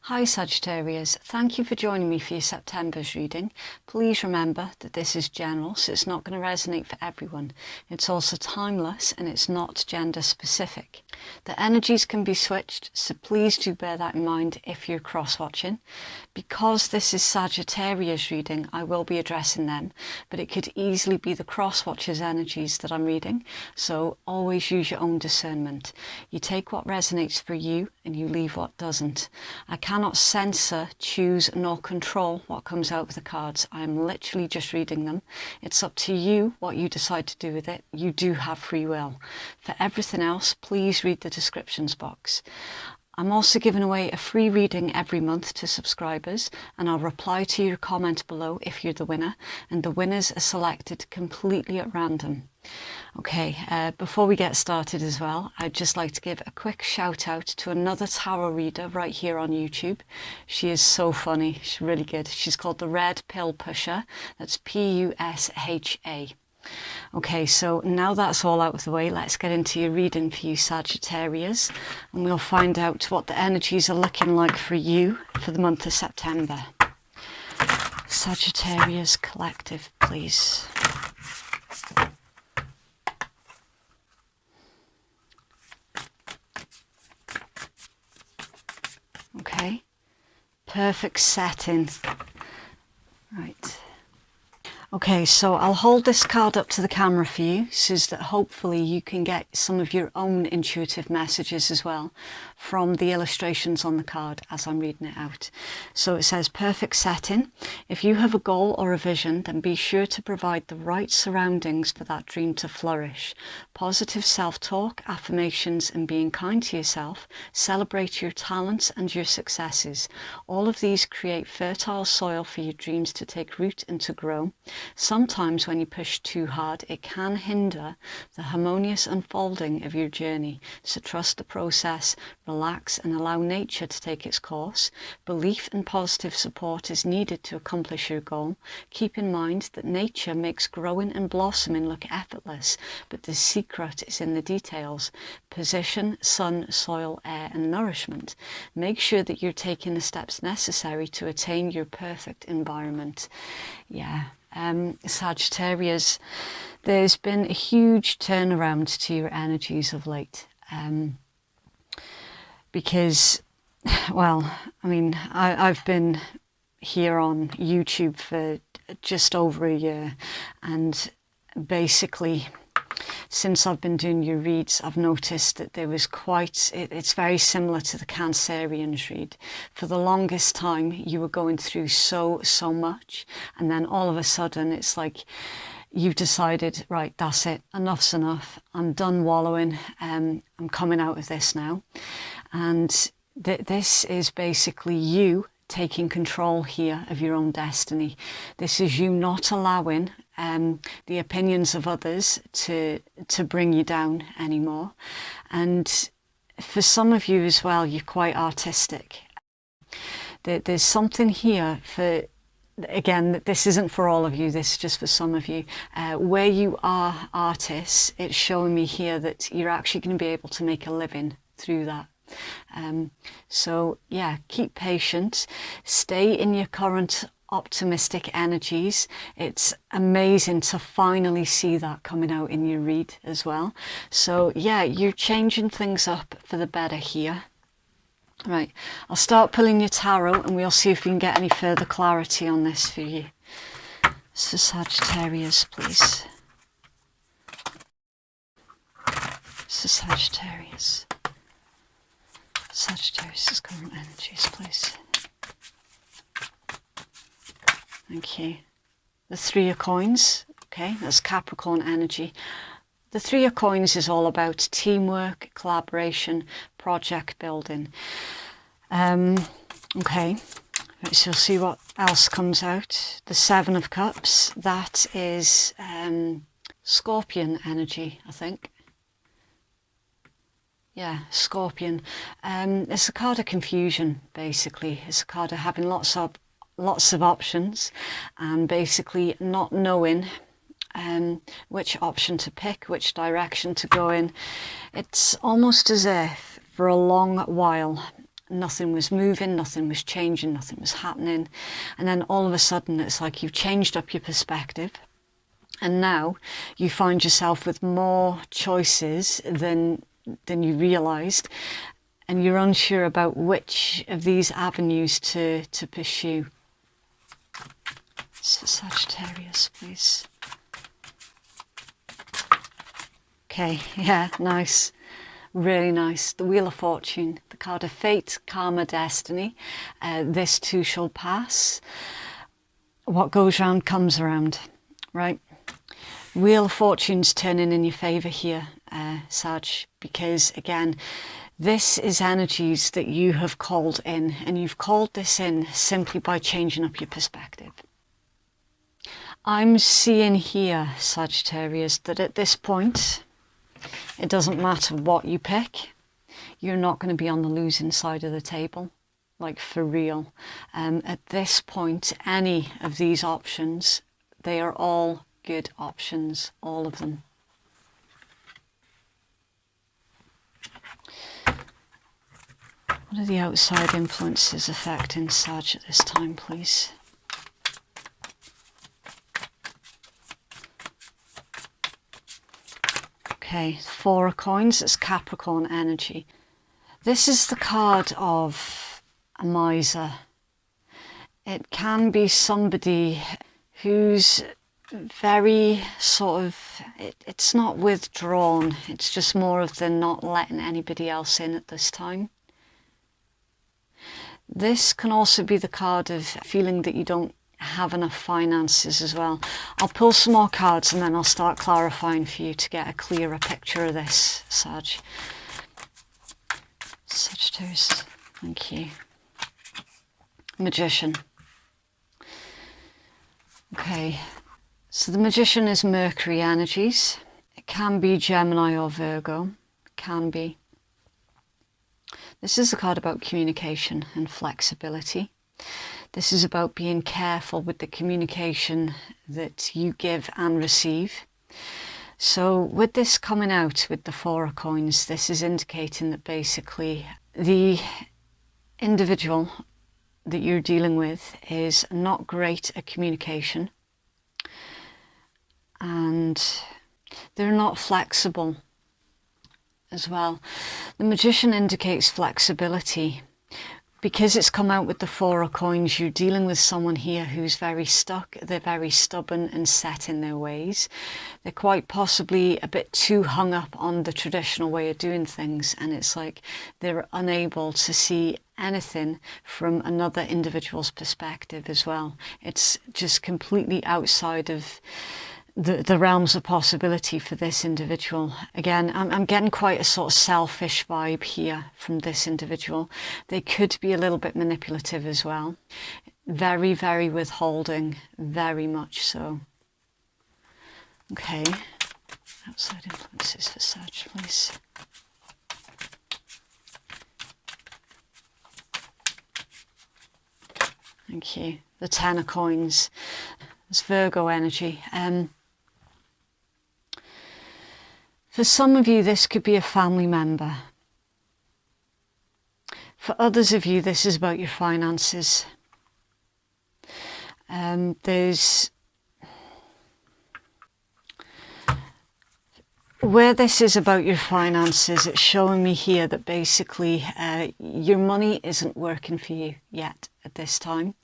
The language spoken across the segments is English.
Hi Sagittarius, thank you for joining me for your September's reading. Please remember that this is general, so it's not going to resonate for everyone. It's also timeless and it's not gender specific. The energies can be switched, so please do bear that in mind if you're cross-watching. Because this is Sagittarius reading, I will be addressing them, but it could easily be the cross-watchers energies that I'm reading, so always use your own discernment. You take what resonates for you and you leave what doesn't. I cannot censor, choose nor control what comes out of the cards. I am literally just reading them. It's up to you what you decide to do with it. You do have free will. For everything else, please read the descriptions box. I'm also giving away a free reading every month to subscribers, and I'll reply to your comment below if you're the winner, and the winners are selected completely at random. Okay, before we get started as well, I'd just like to give a quick shout out to another tarot reader right here on YouTube. She is so funny, she's really good. She's called the Red Pill Pusher, that's P-U-S-H-A. Okay, so now that's all out of the way, let's get into your reading for you Sagittarius, and we'll find out what the energies are looking like for you for the month of September. Sagittarius Collective, please. Okay, perfect setting. Right. Okay, so I'll hold this card up to the camera for you so that hopefully you can get some of your own intuitive messages as well from the illustrations on the card as I'm reading it out. So it says perfect setting. If you have a goal or a vision, then be sure to provide the right surroundings for that dream to flourish. Positive self-talk, affirmations and being kind to yourself. Celebrate your talents and your successes. All of these create fertile soil for your dreams to take root and to grow. Sometimes when you push too hard, it can hinder the harmonious unfolding of your journey. So trust the process, relax and allow nature to take its course. Belief and positive support is needed to accomplish your goal. Keep in mind that nature makes growing and blossoming look effortless, but the secret is in the details. Position, sun, soil, air and nourishment. Make sure that you're taking the steps necessary to attain your perfect environment. Yeah. Sagittarius, there's been a huge turnaround to your energies of late, because, well, I mean, I've been here on YouTube for just over a year, and basically since I've been doing your reads, I've noticed that there was it's very similar to the Cancerians read. For the longest time, you were going through so much, and then all of a sudden, it's like you've decided, right, that's it, enough's enough, I'm done wallowing, I'm coming out of this now. And this is basically you taking control here of your own destiny. This is you not allowing the opinions of others to bring you down anymore. And for some of you as well, you're quite artistic. There's something here for, again, this isn't for all of you, this is just for some of you. Where you are artists, it's showing me here that you're actually going to be able to make a living through that. So yeah, keep patient, stay in your current optimistic energies. It's amazing to finally see that coming out in your read as well. So yeah, you're changing things up for the better here. Right, I'll start pulling your tarot and we'll see if we can get any further clarity on this for you. So Sagittarius, please. So Sagittarius. Sagittarius' current energies, please. Thank you. The Three of Coins, okay, that's Capricorn energy. The Three of Coins is all about teamwork, collaboration, project building. Okay, so we'll see what else comes out. The Seven of Cups, that is Scorpion energy, I think. Yeah, Scorpion. It's a card of confusion, basically. It's a card of having lots of options and basically not knowing which option to pick, which direction to go in. It's almost as if for a long while nothing was moving, nothing was changing, nothing was happening. And then all of a sudden it's like you've changed up your perspective, and now you find yourself with more choices than you realised, and you're unsure about which of these avenues to pursue. So Sagittarius, please. Okay, yeah, nice. Really nice. The Wheel of Fortune, the card of fate, karma, destiny. This too shall pass. What goes round comes around, right? Wheel of Fortune's turning in your favour here, Sag, because again, this is energies that you have called in, and you've called this in simply by changing up your perspective. I'm seeing here, Sagittarius, that at this point, it doesn't matter what you pick, you're not going to be on the losing side of the table, like for real. At this point, any of these options, they are all good options, all of them. What are the outside influences affecting Sag at this time, please? Okay, Four of Coins, it's Capricorn energy. This is the card of a miser. It can be somebody who's very sort of, it's not withdrawn, it's just more of the not letting anybody else in at this time. This can also be the card of feeling that you don't have enough finances as well. I'll pull some more cards and then I'll start clarifying for you to get a clearer picture of this, Sag. Sagittarius, thank you. Magician. Okay, so the Magician is Mercury energies. It can be Gemini or Virgo, it can be. This is a card about communication and flexibility. This is about being careful with the communication that you give and receive. So with this coming out with the Four of Coins, this is indicating that basically the individual that you're dealing with is not great at communication, and they're not flexible as well. The Magician indicates flexibility. Because it's come out with the Four of Coins, you're dealing with someone here who's very stuck, they're very stubborn and set in their ways. They're quite possibly a bit too hung up on the traditional way of doing things, and it's like they're unable to see anything from another individual's perspective as well. It's just completely outside of the realms of possibility for this individual. Again, I'm getting quite a sort of selfish vibe here from this individual. They could be a little bit manipulative as well. Very, very withholding, very much so. Okay, outside influences for Sag, please. Thank you. The Ten of Coins. It's Virgo energy. For some of you, this could be a family member. For others of you, this is about your finances. Where this is about your finances, it's showing me here that basically your money isn't working for you yet at this time.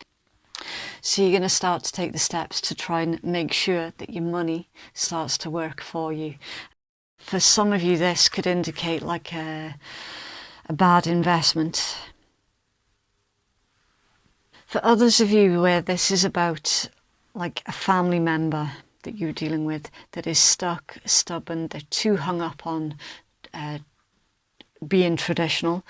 So you're going to start to take the steps to try and make sure that your money starts to work for you. For some of you, this could indicate like a bad investment. For others of you, where this is about like a family member that you're dealing with that is stuck, stubborn, they're too hung up on being traditional.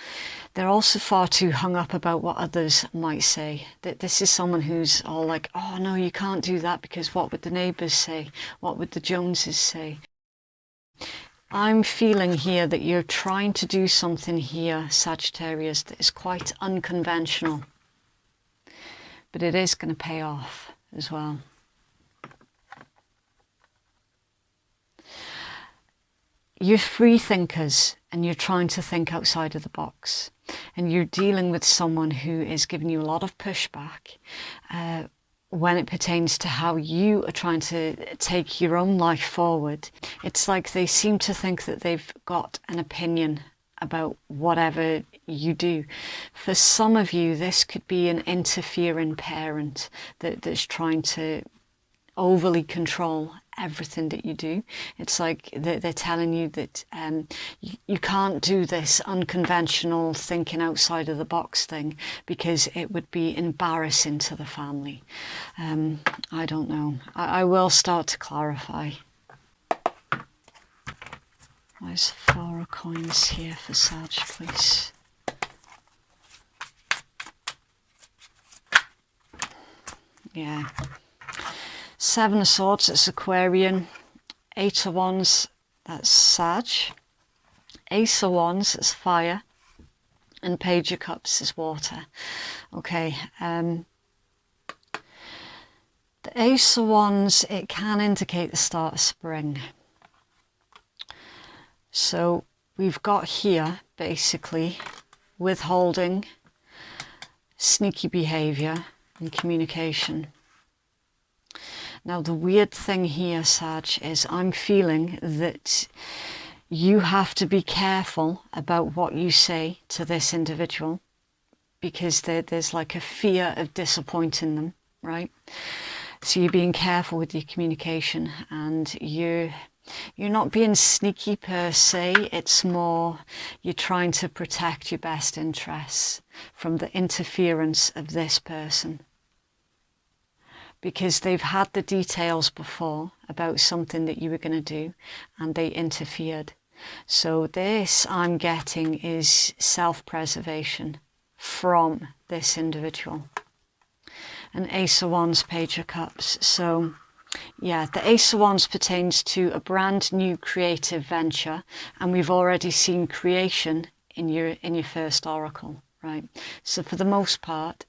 They're also far too hung up about what others might say. That this is someone who's all like, oh no, you can't do that because what would the neighbours say? What would the Joneses say? I'm feeling here that you're trying to do something here, Sagittarius, that is quite unconventional. But it is going to pay off as well. You're free thinkers and you're trying to think outside of the box, and you're dealing with someone who is giving you a lot of pushback when it pertains to how you are trying to take your own life forward. It's like they seem to think that they've got an opinion about whatever you do. For some of you, this could be an interfering parent that's trying to overly control everything that you do. It's like they're telling you that you can't do this unconventional thinking outside of the box thing because it would be embarrassing to the family. I don't know. I will start to clarify. There's 4 of coins here for Sag, please. Yeah. 7 of Swords, it's Aquarian. 8 of Wands, that's Sag. Ace of Wands, it's fire. And Page of Cups is water. Okay. The Ace of Wands, it can indicate the start of spring. So we've got here, basically, withholding, sneaky behaviour and communication. Now the weird thing here, Sag, is I'm feeling that you have to be careful about what you say to this individual, because there's like a fear of disappointing them, right? So you're being careful with your communication, and you're not being sneaky per se. It's more you're trying to protect your best interests from the interference of this person, because they've had the details before about something that you were going to do and they interfered. So this, I'm getting, is self-preservation from this individual. And Ace of Wands, Page of Cups. So yeah, the Ace of Wands pertains to a brand new creative venture, and we've already seen creation in your first oracle, right? So for the most part,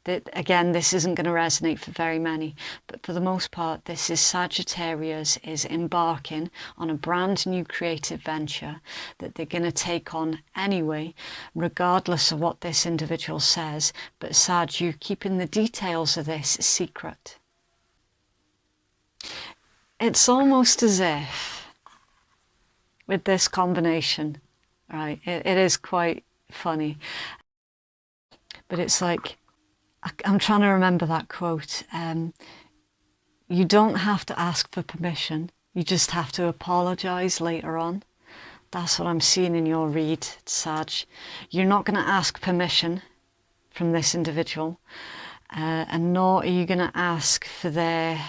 again, this isn't going to resonate for very many, but for the most part, this is Sagittarius is embarking on a brand new creative venture that they're going to take on anyway, regardless of what this individual says. But Sag, you're keeping the details of this secret. It's almost as if, with this combination, right, it is quite funny, but it's like, I'm trying to remember that quote. You don't have to ask for permission, you just have to apologise later on. That's what I'm seeing in your read, Sag. You're not going to ask permission from this individual, and nor are you going to ask for their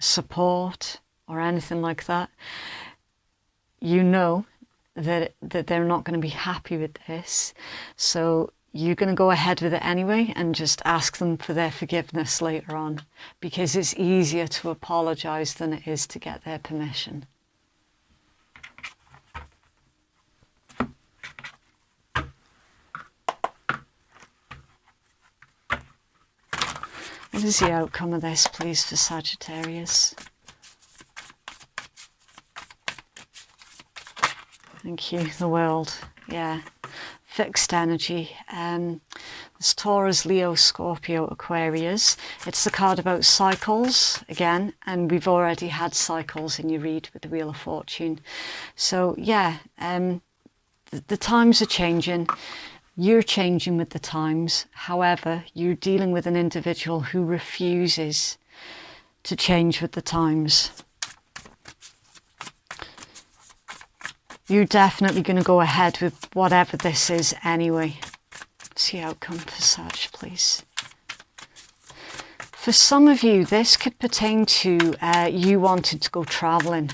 support or anything like that. You know that they're not going to be happy with this, so you're going to go ahead with it anyway and just ask them for their forgiveness later on, because it's easier to apologise than it is to get their permission. What is the outcome of this, please, for Sagittarius? Thank you. The World. Yeah. Fixed energy. There's Taurus, Leo, Scorpio, Aquarius. It's the card about cycles again, and we've already had cycles in your read with the Wheel of Fortune. So yeah, the times are changing. You're changing with the times. However, you're dealing with an individual who refuses to change with the times. You're definitely going to go ahead with whatever this is anyway. Let's see outcome for Sag, please. For some of you, this could pertain to you wanting to go travelling,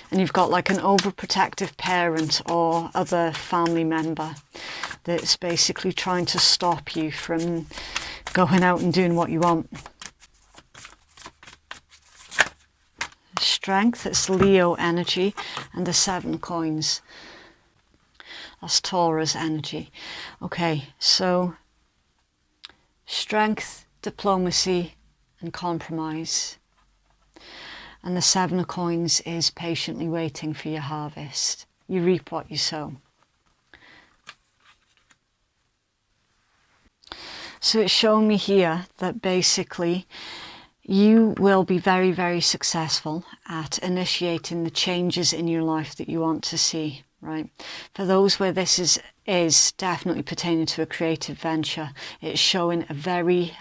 and you've got like an overprotective parent or other family member that's basically trying to stop you from going out and doing what you want. Strength, it's Leo energy, and the 7 coins. That's Taurus energy. Okay, so strength, diplomacy and compromise. And the Seven of Coins is patiently waiting for your harvest. You reap what you sow. So it's showing me here that basically you will be very, very successful at initiating the changes in your life that you want to see, right? For those where this is definitely pertaining to a creative venture, it's showing a very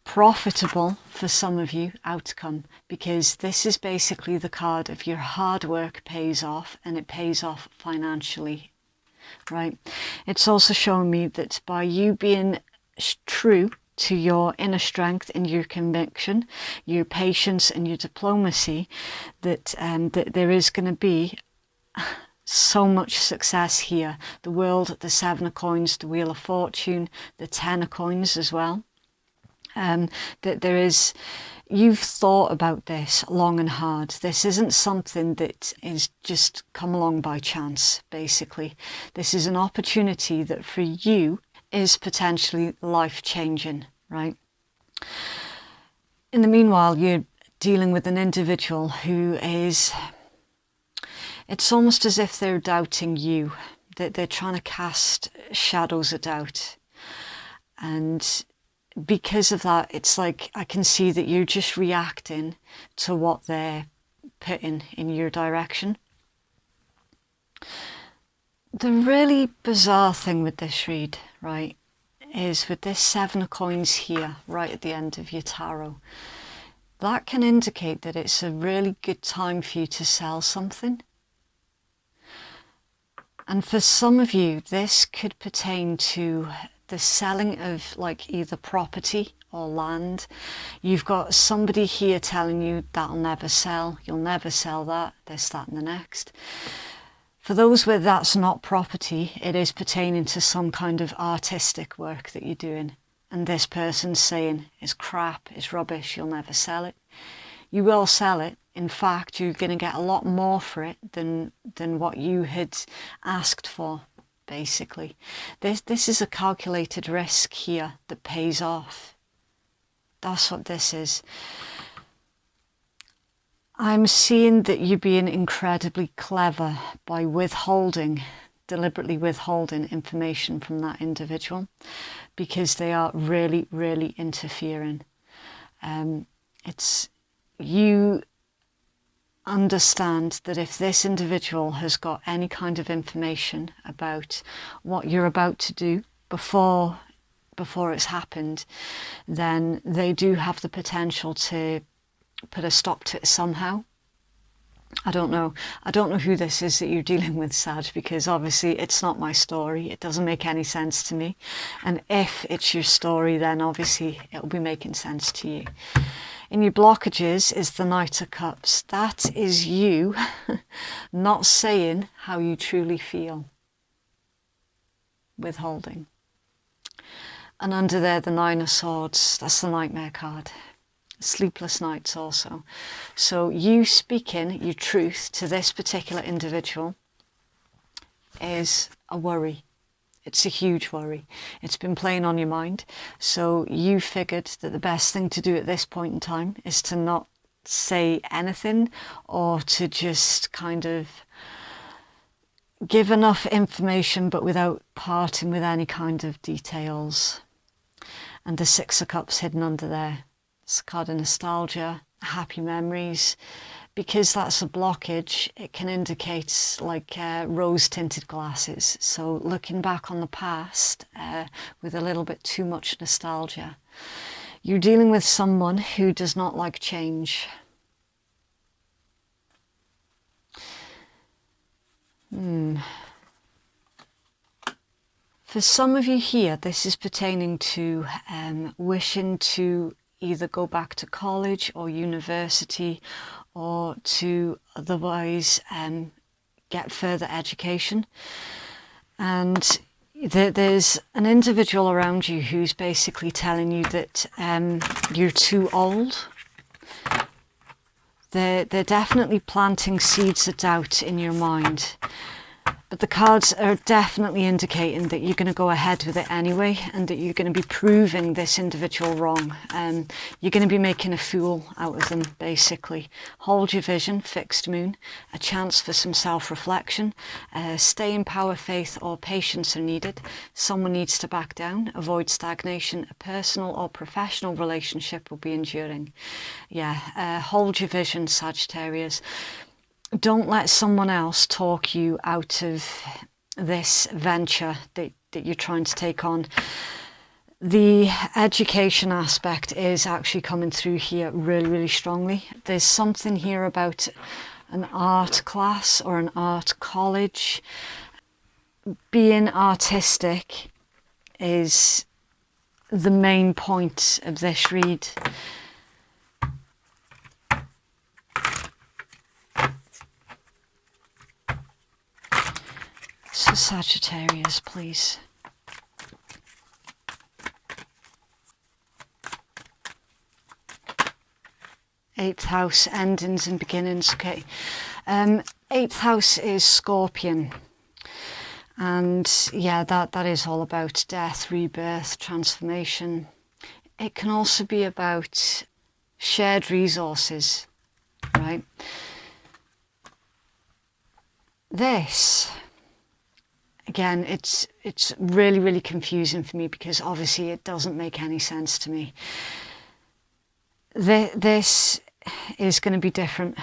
profitable, for some of you, outcome, because this is basically the card of your hard work pays off, and it pays off financially, right? It's also showing me that by you being true to your inner strength and your conviction, your patience and your diplomacy, that there is going to be so much success here. The World, the Seven of Coins, the Wheel of Fortune, the Ten of Coins as well. That there is, you've thought about this long and hard. This isn't something that is just come along by chance, basically. This is an opportunity that for you is potentially life-changing, right? In the meanwhile, you're dealing with an individual who is, it's almost as if they're doubting you, that they're trying to cast shadows of doubt. And because of that, it's like I can see that you're just reacting to what they're putting in your direction. The really bizarre thing with this read, right, is with this Seven of Coins here, right at the end of your tarot, that can indicate that it's a really good time for you to sell something. And for some of you, this could pertain to the selling of like either property or land. You've got somebody here telling you that'll never sell, you'll never sell that, this, that and the next. For those where that's not property, it is pertaining to some kind of artistic work that you're doing, and this person's saying it's crap, it's rubbish, you'll never sell it. You will sell it. In fact, you're going to get a lot more for it than what you had asked for. Basically, this is a calculated risk here that pays off. That's what this is. I'm seeing that you're being incredibly clever by deliberately withholding information from that individual, because they are really, really interfering. It's you understand that if this individual has got any kind of information about what you're about to do before it's happened, then they do have the potential to put a stop to it somehow. I don't know who this is that you're dealing with, Sag, because obviously it's not my story. It doesn't make any sense to me. And if it's your story, then obviously it'll be making sense to you. In your blockages is the Knight of Cups. That is you not saying how you truly feel. Withholding. And under there, the Nine of Swords. That's the Nightmare card. Sleepless nights also. So you speaking your truth to this particular individual is a worry. It's a huge worry. It's been playing on your mind. So you figured that the best thing to do at this point in time is to not say anything, or to just kind of give enough information but without parting with any kind of details. And the Six of Cups hidden under there. It's a card of nostalgia, happy memories. Because that's a blockage, it can indicate like rose-tinted glasses. So looking back on the past with a little bit too much nostalgia. You're dealing with someone who does not like change. For some of you here, this is pertaining to wishing to either go back to college or university, or to otherwise get further education. And there's an individual around you who's basically telling you that you're too old. They're definitely planting seeds of doubt in your mind. But the cards are definitely indicating that you're going to go ahead with it anyway, and that you're going to be proving this individual wrong. You're going to be making a fool out of them, basically. Hold your vision, fixed moon, a chance for some self-reflection. Stay in power, faith or patience are needed. Someone needs to back down, avoid stagnation. A personal or professional relationship will be enduring. Yeah, hold your vision, Sagittarius. Don't let someone else talk you out of this venture that you're trying to take on. The education aspect is actually coming through here really, really strongly. There's something here about an art class or an art college. Being artistic is the main point of this read. So Sagittarius, please. Eighth house, endings and beginnings. Okay. Eighth house is Scorpion. And yeah, that is all about death, rebirth, transformation. It can also be about shared resources, right? This, again, it's really, really confusing for me because obviously it doesn't make any sense to me. This is going to be different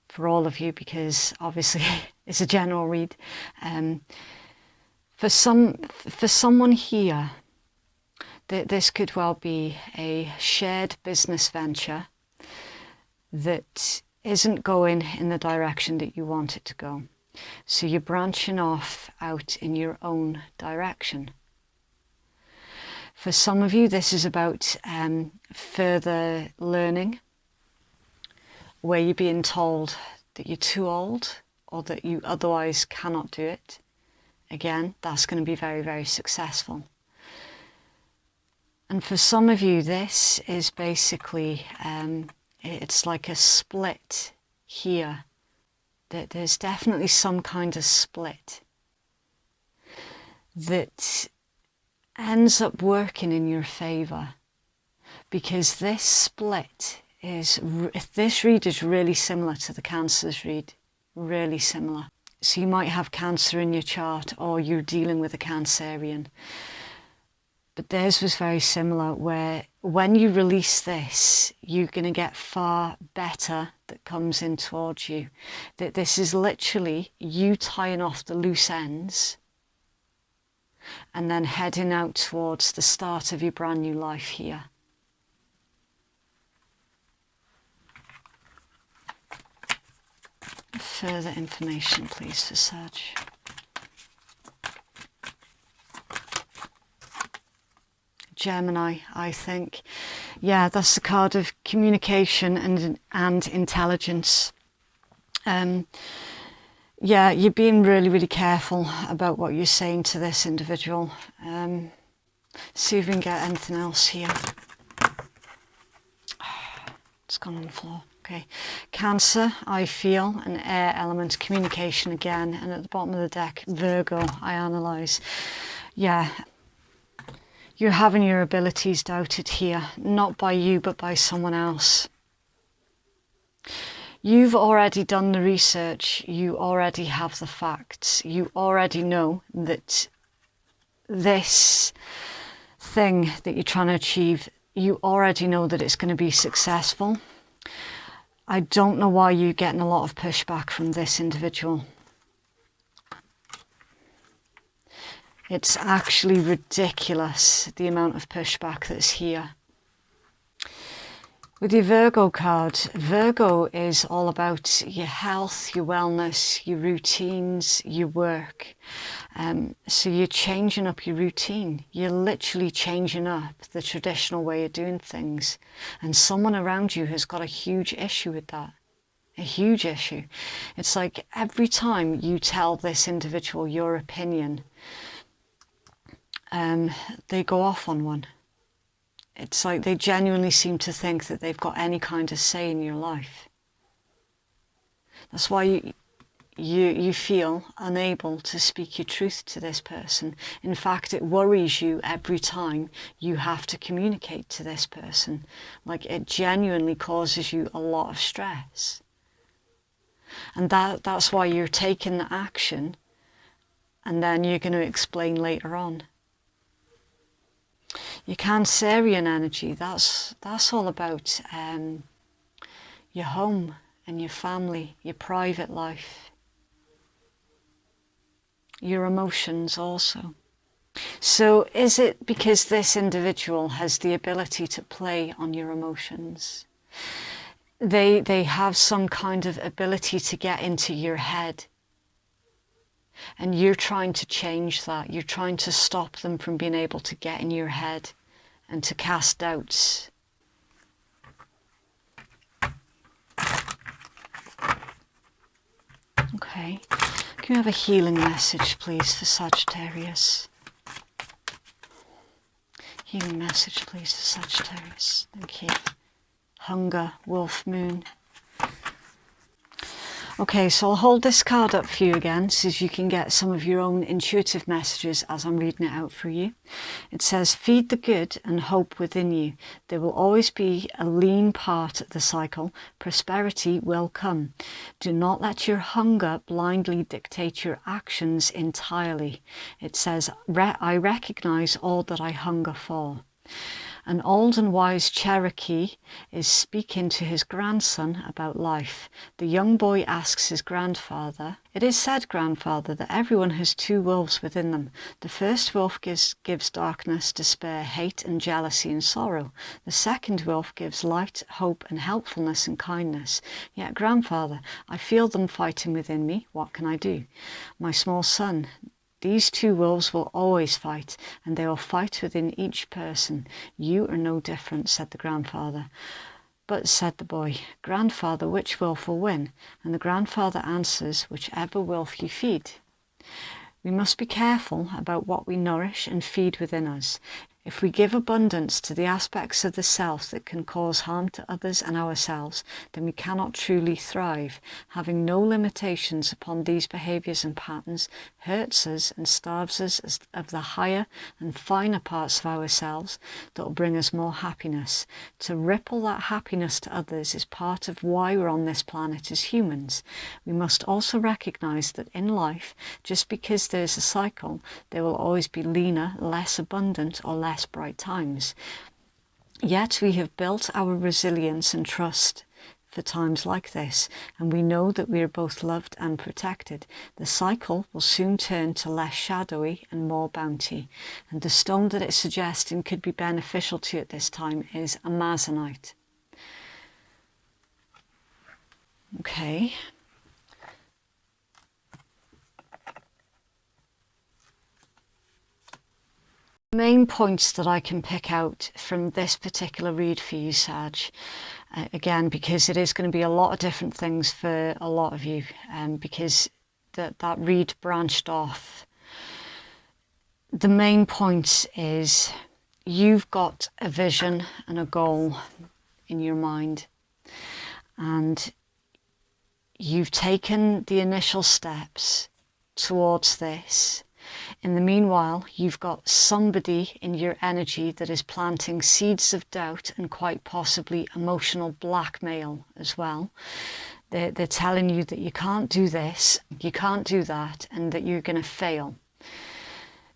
for all of you because obviously it's a general read. For someone here, this could well be a shared business venture that isn't going in the direction that you want it to go. So you're branching off out in your own direction. For some of you, this is about further learning, where you're being told that you're too old or that you otherwise cannot do it. Again, that's going to be very, very successful. And for some of you, this is basically, it's like a split here. There's definitely some kind of split that ends up working in your favour, because this split is, this read is really similar to the Cancer's read, really similar. So you might have Cancer in your chart or you're dealing with a Cancerian. But theirs was very similar, where when you release this, you're going to get far better that comes in towards you. That this is literally you tying off the loose ends and then heading out towards the start of your brand new life here. Further information, please, for Sag. Gemini, I think. Yeah, that's the card of communication and intelligence. Yeah, you're being really, really careful about what you're saying to this individual. See if we can get anything else here. It's gone on the floor. Okay. Cancer, I feel, an air element, communication again. And at the bottom of the deck, Virgo, I analyse. Yeah. You're having your abilities doubted here, not by you, but by someone else. You've already done the research. You already have the facts. You already know that this thing that you're trying to achieve, you already know that it's going to be successful. I don't know why you're getting a lot of pushback from this individual. It's actually ridiculous, the amount of pushback that's here. With your Virgo card, Virgo is all about your health, your wellness, your routines, your work. So you're changing up your routine. You're literally changing up the traditional way of doing things. And someone around you has got a huge issue with that. A huge issue. It's like every time you tell this individual your opinion, they go off on one. It's like they genuinely seem to think that they've got any kind of say in your life. That's why you feel unable to speak your truth to this person. In fact, it worries you every time you have to communicate to this person. Like, it genuinely causes you a lot of stress. And that's why you're taking the action, and then you're going to explain later on. Your Cancerian energy, that's all about your home and your family, your private life, your emotions also. So is it because this individual has the ability to play on your emotions? They have some kind of ability to get into your head, and you're trying to change that. You're trying to stop them from being able to get in your head and to cast doubts. Okay, can we have a healing message, please, for Sagittarius? Healing message, please, for Sagittarius. Thank you. Hunger, Wolf Moon. Okay, so I'll hold this card up for you again so you can get some of your own intuitive messages as I'm reading it out for you. It says, feed the good and hope within you. There will always be a lean part of the cycle. Prosperity will come. Do not let your hunger blindly dictate your actions entirely. It says, I recognize all that I hunger for. An old and wise Cherokee is speaking to his grandson about life. The young boy asks his grandfather, "It is said, grandfather, that everyone has two wolves within them. The first wolf gives darkness, despair, hate and jealousy and sorrow. The second wolf gives light, hope and helpfulness and kindness. Yet, grandfather, I feel them fighting within me. What can I do? My small son, these two wolves will always fight, and they will fight within each person. You are no different," said the grandfather. "But," said the boy, "Grandfather, which wolf will win?" And the grandfather answers, "Whichever wolf you feed." We must be careful about what we nourish and feed within us. If we give abundance to the aspects of the self that can cause harm to others and ourselves, then we cannot truly thrive. Having no limitations upon these behaviours and patterns hurts us and starves us of the higher and finer parts of ourselves that will bring us more happiness. To ripple that happiness to others is part of why we're on this planet as humans. We must also recognise that in life, just because there's a cycle, there will always be leaner, less abundant or less bright times. Yet we have built our resilience and trust for times like this, and we know that we are both loved and protected. The cycle will soon turn to less shadowy and more bounty, and the stone that it's suggesting could be beneficial to you at this time is amazonite. Okay. Main points that I can pick out from this particular read for you, Sag, again, because it is going to be a lot of different things for a lot of you, because that read branched off. The main point is you've got a vision and a goal in your mind, and you've taken the initial steps towards this. In the meanwhile, you've got somebody in your energy that is planting seeds of doubt and quite possibly emotional blackmail as well. They're telling you that you can't do this, you can't do that, and that you're going to fail.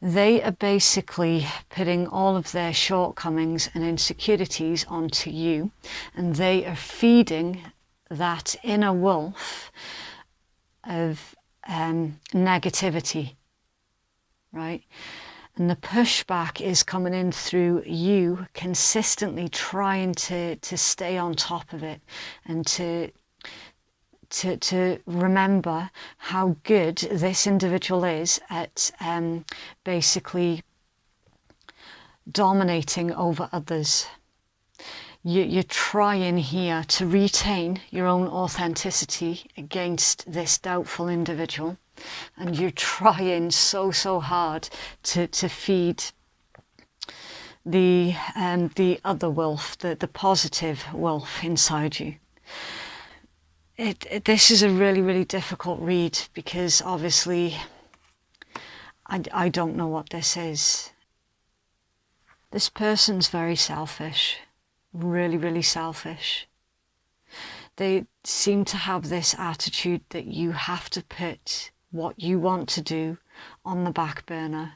They are basically putting all of their shortcomings and insecurities onto you, and they are feeding that inner wolf of negativity. Right? And the pushback is coming in through you consistently trying to stay on top of it and to remember how good this individual is at basically dominating over others. You're trying here to retain your own authenticity against this doubtful individual. And you're trying so hard to feed the other wolf, the positive wolf inside you. This is a really, really difficult read because obviously I don't know what this is. This person's very selfish, really, really selfish. They seem to have this attitude that you have to put what you want to do on the back burner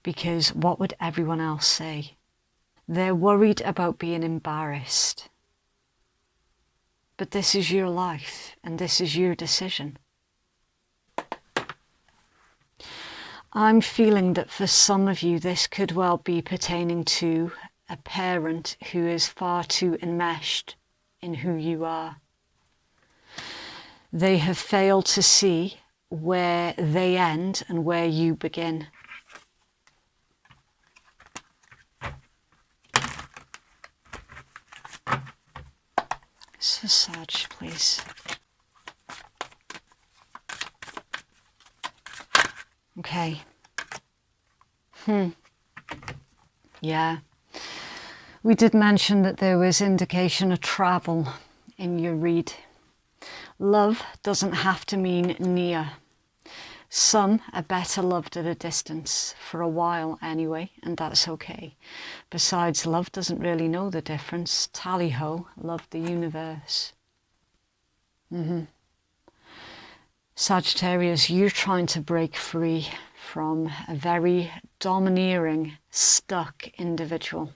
because what would everyone else say? They're worried about being embarrassed. But this is your life and this is your decision. I'm feeling that for some of you this could well be pertaining to a parent who is far too enmeshed in who you are. They have failed to see where they end and where you begin. So Sag, please. Okay. Yeah. We did mention that there was indication of travel in your read. Love doesn't have to mean near. Some are better loved at a distance, for a while anyway, and that's okay. Besides, love doesn't really know the difference. Tally-ho, love the universe. Sagittarius, you're trying to break free from a very domineering, stuck individual.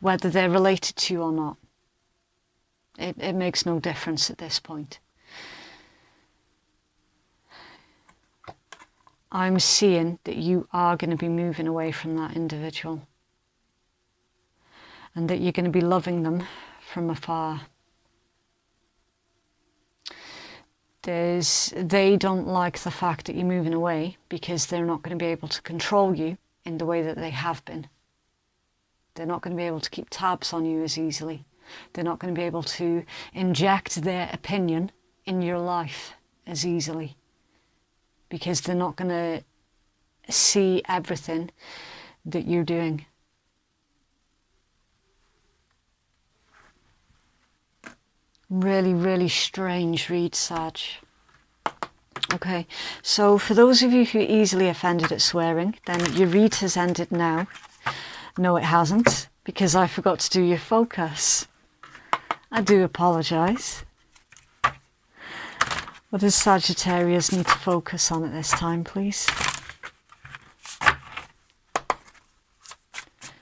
Whether they're related to you or not, it makes no difference at this point. I'm seeing that you are going to be moving away from that individual and that you're going to be loving them from afar. They don't like the fact that you're moving away because they're not going to be able to control you in the way that they have been. They're not going to be able to keep tabs on you as easily. They're not going to be able to inject their opinion in your life as easily, because they're not going to see everything that you're doing. Really, really strange read, Sag. Okay, so for those of you who are easily offended at swearing, then your read has ended now. No, it hasn't, because I forgot to do your focus. I do apologise. What does Sagittarius need to focus on at this time, please?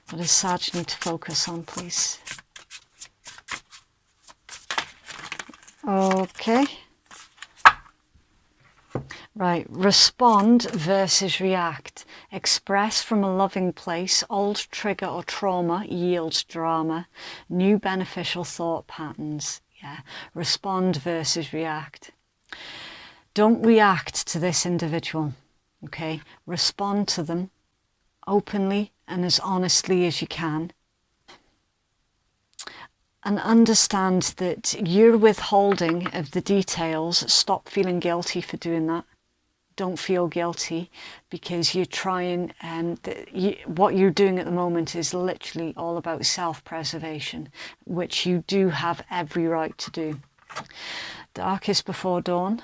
What does Sag need to focus on, please? Okay. Right, respond versus react. Express from a loving place. Old trigger or trauma yields drama. New beneficial thought patterns. Yeah, respond versus react. Don't react to this individual, okay? Respond to them openly and as honestly as you can. And understand that your withholding of the details, stop feeling guilty for doing that. Don't feel guilty, because you're trying, what you're doing at the moment is literally all about self-preservation, which you do have every right to do. Darkest before dawn,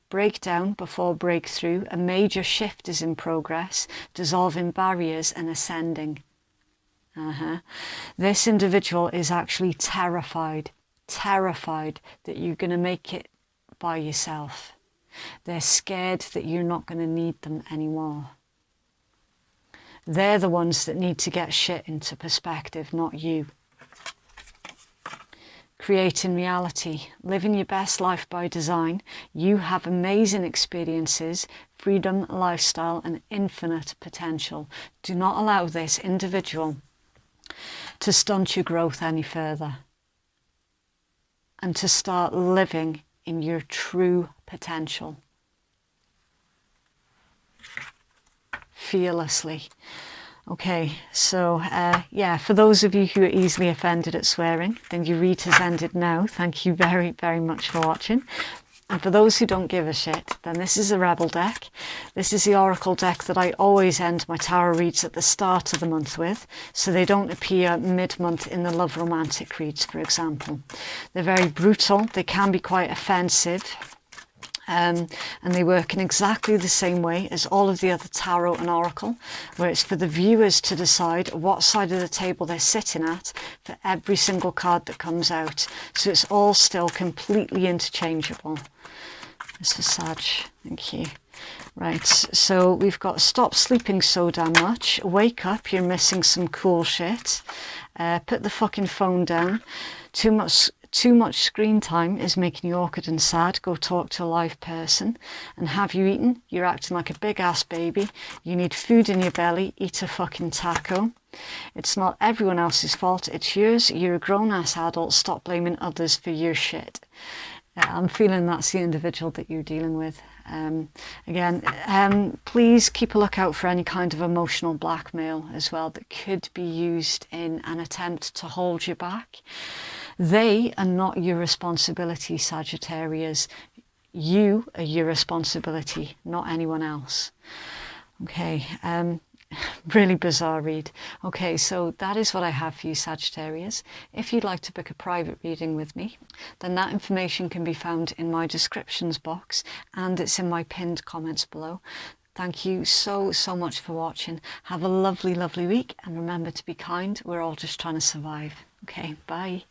breakdown before breakthrough, a major shift is in progress, dissolving barriers and ascending. This individual is actually terrified that you're going to make it by yourself. They're scared that you're not going to need them anymore. They're the ones that need to get shit into perspective, not you. Creating reality, living your best life by design. You have amazing experiences, freedom, lifestyle, and infinite potential. Do not allow this individual to stunt your growth any further, and to start living in your true potential. Fearlessly. Okay, so yeah, for those of you who are easily offended at swearing, then your read has ended now. Thank you very, very much for watching. And for those who don't give a shit, then this is a Rebel deck. This is the Oracle deck that I always end my tarot reads at the start of the month with, so they don't appear mid-month in the love romantic reads, for example. They're very brutal, they can be quite offensive, and they work in exactly the same way as all of the other tarot and oracle, where it's for the viewers to decide what side of the table they're sitting at for every single card that comes out. So it's all still completely interchangeable. This is Sag, thank you. Right, so we've got stop sleeping so damn much, wake up, you're missing some cool shit, put the fucking phone down, too much screen time is making you awkward and sad, go talk to a live person, and have you eaten? You're acting like a big ass baby, you need food in your belly, eat a fucking taco. It's not everyone else's fault, it's yours, you're a grown ass adult, stop blaming others for your shit. I'm feeling that's the individual that you're dealing with. Again, please keep a lookout for any kind of emotional blackmail as well that could be used in an attempt to hold you back. They are not your responsibility, Sagittarius. You are your responsibility, not anyone else. Okay, really bizarre read. Okay, so that is what I have for you, Sagittarius. If you'd like to book a private reading with me, then that information can be found in my descriptions box and it's in my pinned comments below. Thank you so much for watching. Have a lovely week, and remember to be kind. We're all just trying to survive. Okay, bye.